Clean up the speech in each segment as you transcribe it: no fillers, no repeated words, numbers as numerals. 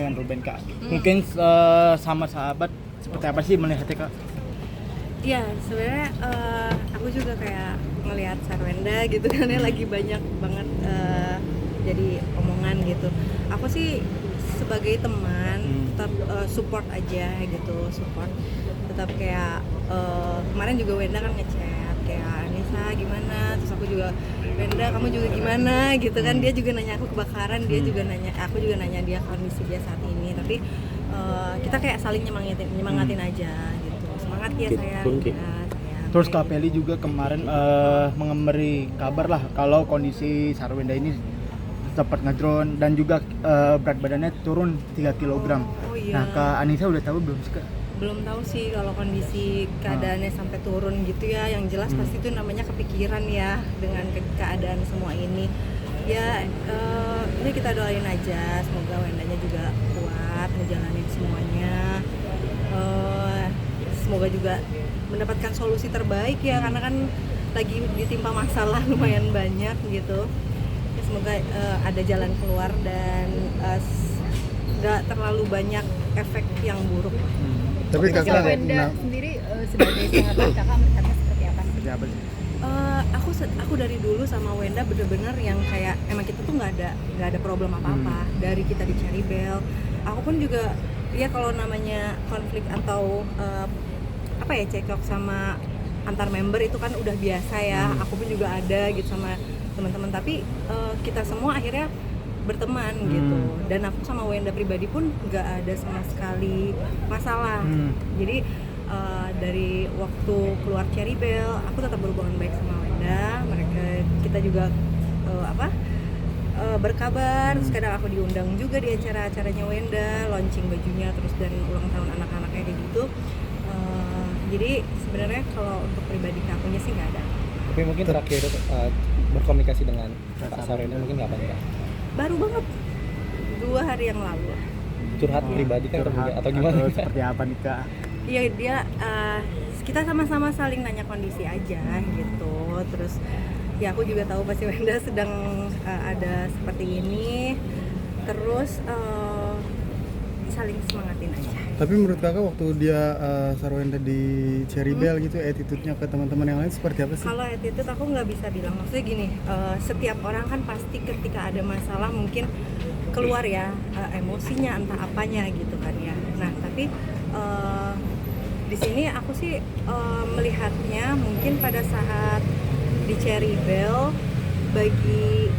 dengan Ruben Kak. Mungkin sama sahabat seperti apa sih melihatnya Kak? Iya, sebenarnya aku juga kayak ngelihat Sarwenda gitu kan ya lagi banyak banget jadi omongan gitu. Aku sih sebagai teman tetap support aja gitu, support. Tetap kayak kemarin juga Wenda kan ngechat kayak Anissa gimana, terus aku juga Wenda kamu juga gimana gitu kan, dia juga nanya aku kebakaran, dia juga nanya, aku juga nanya dia kondisi dia saat ini, tapi kita kayak saling nyemangatin aja gitu, semangat ya sayang, ya sayang. Terus Kak Peli juga kemarin memberi kabar lah kalau kondisi Sarwenda ini sempat ngedrone dan juga berat badannya turun 3 kg. Oh, iya. Nah Kak Anissa udah tahu belum sih Kak? Belum tahu sih kalau kondisi keadaannya sampai turun gitu ya. Yang jelas pasti itu namanya kepikiran ya dengan keadaan semua ini. Ya ini kita doain aja, semoga Wendanya juga kuat ngejalanin semuanya. Semoga juga mendapatkan solusi terbaik ya, karena kan lagi ditimpa masalah lumayan banyak gitu. Ya, semoga ada jalan keluar dan nggak terlalu banyak efek yang buruk. Tapi kakak Wenda sendiri sebagai sahabat kakak melihatnya seperti apa? Seperti apa sih? Aku dari dulu sama Wenda bener-bener yang kayak emang kita tuh nggak ada problem apa-apa dari kita di Cherry Bell. Aku pun juga ya kalau namanya konflik atau cekcok sama antar member itu kan udah biasa ya. Aku pun juga ada gitu sama teman-teman, tapi kita semua akhirnya berteman gitu, dan aku sama Wenda pribadi pun nggak ada sama sekali masalah. Jadi dari waktu keluar Cherry Bell aku tetap berhubungan baik sama Wenda, kita juga berkabar. Terus kadang aku diundang juga di acara-acaranya Wenda, launching bajunya terus dan ulang tahun anak-anaknya kayak gitu. Jadi sebenarnya kalau untuk pribadi akunya sih nggak ada. Tapi mungkin terakhir berkomunikasi dengan Kak Sarwenda mungkin nggak banyak. Baru banget 2 hari yang lalu. Curhat pribadi kan atau gimana? Atau seperti apa nih Kak? Iya, dia kita sama-sama saling nanya kondisi aja gitu. Terus ya aku juga tahu pasti Wenda sedang ada seperti ini. Terus saling semangatin aja. Tapi menurut kakak waktu dia Sarwenda di Cherry Bell gitu, attitude-nya ke teman-teman yang lain seperti apa sih? Kalau attitude aku nggak bisa bilang, maksudnya gini, setiap orang kan pasti ketika ada masalah mungkin keluar ya emosinya entah apanya gitu kan ya. Nah tapi di sini aku sih melihatnya mungkin pada saat di Cherry Bell bagi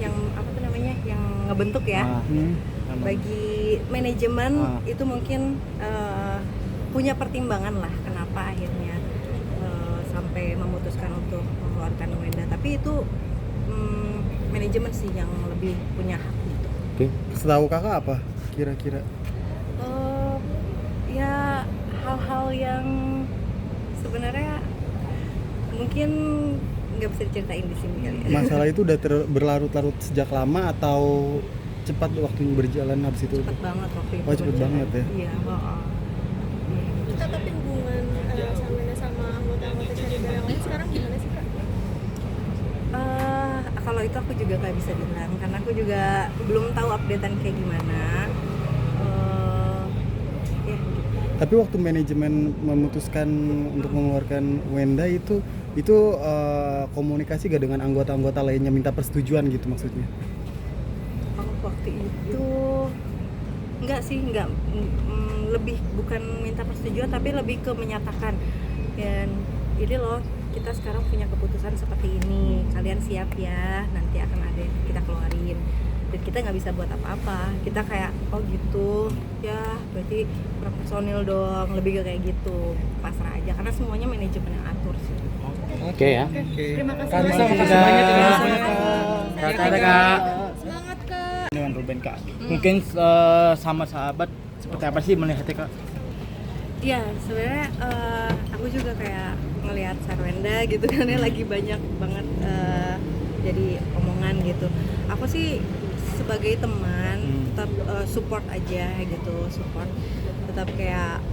yang yang ngebentuk ya. Bagi manajemen itu mungkin punya pertimbangan lah kenapa akhirnya sampai memutuskan untuk mengeluarkan Wenda, tapi itu manajemen sih yang lebih punya hak gitu. Oke. Setahu kakak apa kira-kira? Ya hal-hal yang sebenarnya mungkin nggak bisa diceritain di sini kali ya. Masalah itu udah berlarut-larut sejak lama atau cepat waktunya berjalan habis itu? Cepet banget waktu itu. Oh, cepet banget ya? Iya, Kak, tapi hubungan Sarwenda sama anggota-anggota Cherry Bell yang lain sekarang gimana sih Kak? Kalau itu aku juga nggak bisa bilang karena aku juga belum tahu updatean kayak gimana. Ya. Tapi waktu manajemen memutuskan untuk mengeluarkan Wenda itu komunikasi gak dengan anggota-anggota lainnya minta persetujuan gitu maksudnya? Waktu itu enggak, lebih bukan minta persetujuan tapi lebih ke menyatakan dan ini loh kita sekarang punya keputusan seperti ini, kalian siap ya, nanti akan ada yang kita keluarin dan kita nggak bisa buat apa-apa, kita kayak oh gitu ya berarti kurang personil dong, lebih ke kayak gitu, pasrah aja karena semuanya manajemen yang atur sih. Oke ya. Terima kasih Kak Anissa, banyak. makasih banyak ya. Kak. Semangat Kak. Dengan Ruben Kak. Mungkin sama sahabat seperti apa sih melihatnya Kak? Iya, sebenarnya aku juga kayak ngelihat Sarwenda gitu kan ya lagi banyak banget jadi omongan gitu. Aku sih sebagai teman tetap support aja gitu, support. Tetap kayak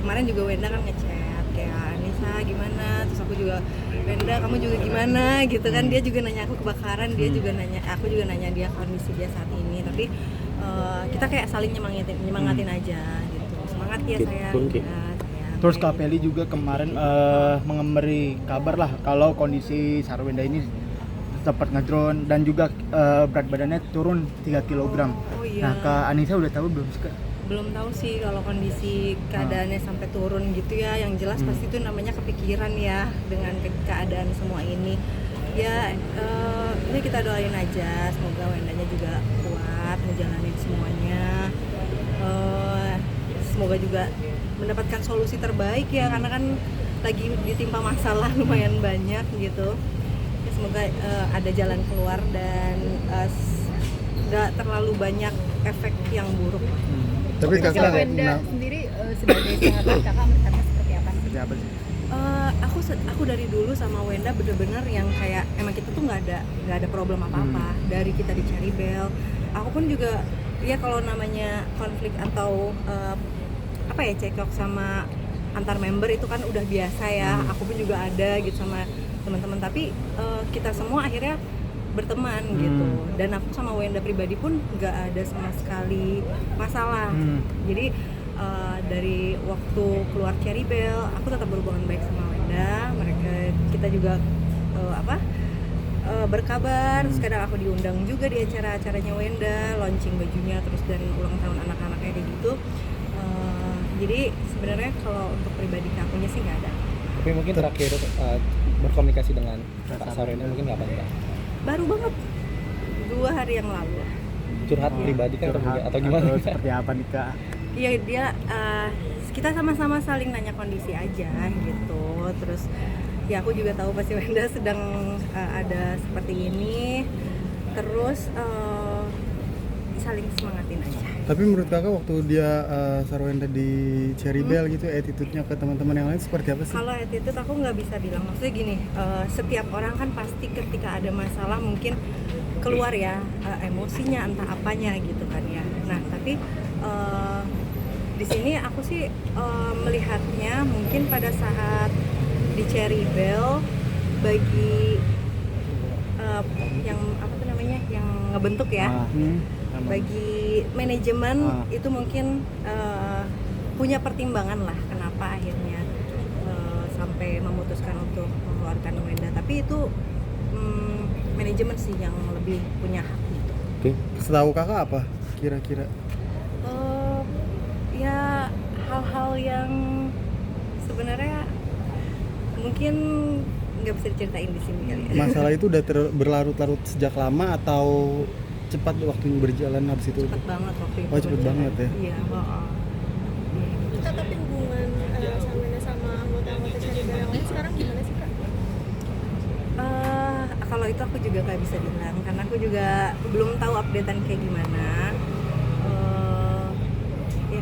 kemarin juga Wenda kan ngechat kayak Anissa gimana, terus aku juga Wenda kamu juga gimana gitu kan, dia juga nanya aku kebakaran, dia juga nanya, aku juga nanya dia kondisi dia saat ini, tapi kita kayak saling nyemangatin aja gitu, semangat ya saya. Terus Kak Peli juga kemarin memberi kabar lah kalau kondisi Sarwenda ini sempat ngedrone dan juga berat badannya turun 3 kg. Oh iya. Nah, Kak Anissa udah tahu belum sih, Kak? Belum tahu sih kalau kondisi keadaannya sampai turun gitu ya. Yang jelas pasti itu namanya kepikiran ya dengan keadaan semua ini. Ya ini kita doain aja, semoga Wendanya juga kuat menjalani semuanya. Semoga juga mendapatkan solusi terbaik ya, karena kan lagi ditimpa masalah lumayan banyak gitu. Ya, semoga ada jalan keluar dan nggak terlalu banyak efek yang buruk. Tapi Kalau kakak Wenda sendiri sebagai sahabat kakak melihatnya seperti apa sih? Seperti apa sih? Aku dari dulu sama Wenda bener-bener yang kayak emang kita tuh nggak ada problem apa-apa dari kita di Cherry Bell. Aku pun juga ya kalau namanya konflik atau cekcok sama antar member itu kan udah biasa ya. Aku pun juga ada gitu sama teman-teman, tapi kita semua akhirnya berteman gitu, dan aku sama Wenda pribadi pun nggak ada sama sekali masalah. Jadi dari waktu keluar Cherry Bell aku tetap berhubungan baik sama Wenda, kita juga berkabar. Terus kadang aku diundang juga di acara-acaranya Wenda, launching bajunya terus dan ulang tahun anak-anaknya kayak gitu. Jadi sebenarnya kalau untuk pribadi akunya sih nggak ada. Tapi mungkin terakhir berkomunikasi dengan Kak Sarwenda mungkin kapan Kak? Baru banget 2 hari yang lalu. Curhat pribadi kan atau gimana? Atau seperti apa nih, Kak? Iya, dia kita sama-sama saling nanya kondisi aja gitu. Terus ya aku juga tahu pasti Wenda sedang ada seperti ini. Terus saling semangatin aja. Tapi menurut kakak waktu dia Sarwenda di Cherry Bell gitu, attitude-nya ke teman-teman yang lain seperti apa sih? Kalau attitude aku nggak bisa bilang, maksudnya gini, setiap orang kan pasti ketika ada masalah mungkin keluar ya emosinya entah apanya gitu kan ya. Nah tapi di sini aku sih melihatnya mungkin pada saat di Cherry Bell bagi yang yang ngebentuk ya. Bagi manajemen itu mungkin punya pertimbangan lah kenapa akhirnya sampai memutuskan untuk mengeluarkan Wenda, tapi itu manajemen sih yang lebih punya hak gitu. Oke. Setahu kakak apa kira-kira? Ya hal-hal yang sebenarnya mungkin nggak bisa diceritain di sini kali ya. Masalah itu udah berlarut-larut sejak lama atau cepat waktunya berjalan habis itu? Cepet banget waktu itu. Oh, cepet banget ya? Iya. Kak, tapi hubungan Sarwenda sama anggota-anggota Cherry Bell yang lain sekarang gimana sih Kak? Kalau itu aku juga nggak bisa bilang, karena aku juga belum tahu updatean kayak gimana. Ya.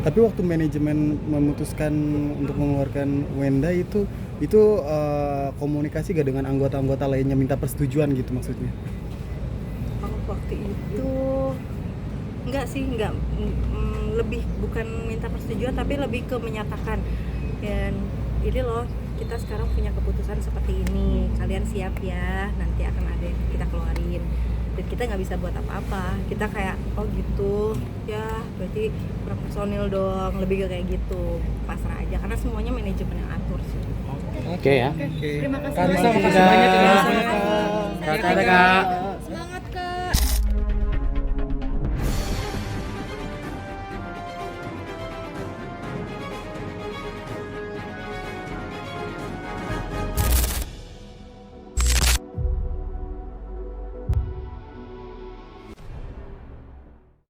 Tapi waktu manajemen memutuskan untuk mengeluarkan Wenda itu komunikasi gak dengan anggota-anggota lainnya minta persetujuan gitu maksudnya? Waktu itu enggak lebih bukan minta persetujuan tapi lebih ke menyatakan, dan ini loh kita sekarang punya keputusan seperti ini, kalian siap ya, nanti akan ada yang kita keluarin dan kita nggak bisa buat apa-apa, kita kayak oh gitu ya berarti kurang personil dong, lebih ke kayak gitu, pasrah aja karena semuanya manajemen yang atur sih. Oke ya. Terima kasih Kak Anissa, banyak. makasih banyak ya. Kak, Kak.